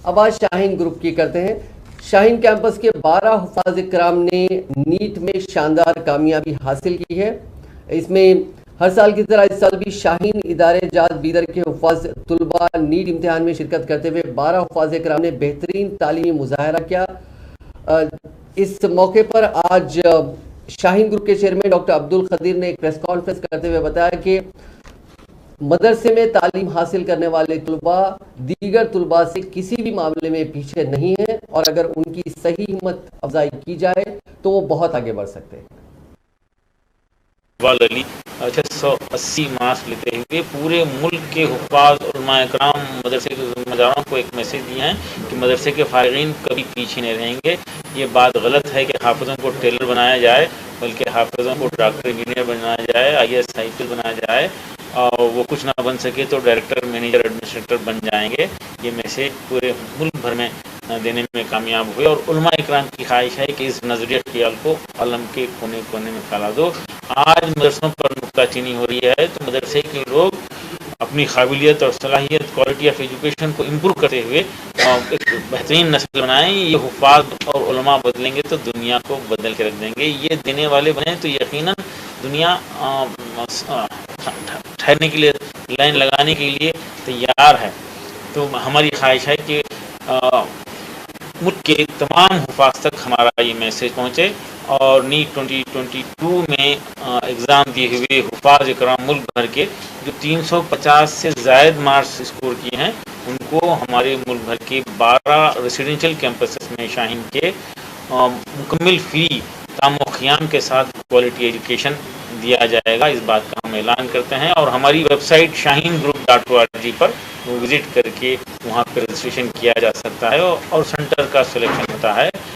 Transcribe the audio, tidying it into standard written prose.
अब आज शाहीन ग्रुप की करते हैं। शाहीन कैंपस के 12 हुफाज इकराम ने नीट में शानदार कामयाबी हासिल की है। इसमें हर साल की तरह इस साल भी शाहीन इदारे जात बीदर के हुफाज तुलबा नीट इम्तिहान में शिरकत करते हुए 12 हुफाज इकराम ने बेहतरीन तालीमी मुजाहरा किया। इस मौके पर आज शाहीन ग्रुप के चेयरमैन डॉक्टर अब्दुल खदीर ने एक प्रेस कॉन्फ्रेंस करते हुए बताया कि मदरसे में तालीम हासिल करने वाले तुलबा दीगर तुलबा से किसी भी मामले में पीछे नहीं है और अगर उनकी सही हिम्मत अफजाई की जाए तो वो बहुत आगे बढ़ सकते हैं। अली 680 मार्क्स लेते हुए पूरे मुल्क के हुफ़ाज़ उलमा इकराम मदरसे के ज़िम्मेदारों को एक मैसेज दिया है कि मदरसे के फ़ारिग़ीन कभी पीछे नहीं रहेंगे। ये बात गलत है कि हाफ़िज़ों को टेलर बनाया जाए, बल्कि हाफ़िज़ों को डॉक्टर इंजीनियर बनाया जाए, IAS IPS बनाया जाए और वो कुछ ना बन सके तो डायरेक्टर मैनेजर एडमिनिस्ट्रेटर बन जाएंगे। ये मैसेज पूरे मुल्क भर में देने में कामयाब हुए और उलमा इकराम की ख्वाहिश है कि इस नज़रिया ख्याल को आलम के कोने कोने में फैला दो। आज मदरसों पर नुक्ताचीनी हो रही है तो मदरसे के लोग अपनी काबिलियत और सलाहियत, क्वालिटी ऑफ एजुकेशन को इम्प्रूव करते हुए एक बेहतरीन नस्ल बनाएं। ये हुफ़ाज़ और उलमा बदलेंगे तो दुनिया को बदल के रख देंगे। ये देने वाले बने तो यकीनन दुनिया ठहरने के लिए, लाइन लगाने के लिए तैयार है। तो हमारी ख्वाहिश है कि मुल्क के तमाम हुफ़ाज़ तक हमारा ये मैसेज पहुँचे और नीट 2022 में एग्ज़ाम दिए हुए हुफ़ाज़ इकराम मुल्क भर के जो 350 से ज़ायद मार्क्स स्कोर किए हैं उनको हमारे मुल्क भर के 12 रेसिडेंशियल कैंपसेस में शाहीन के मुकम्मल फ़ी तामुख्याम के साथ क्वालिटी एजुकेशन दिया जाएगा। इस बात का हम ऐलान करते हैं और हमारी वेबसाइट shaheengroup.org पर विज़िट करके वहाँ पर रजिस्ट्रेशन किया जा सकता है और सेंटर का सिलेक्शन होता है।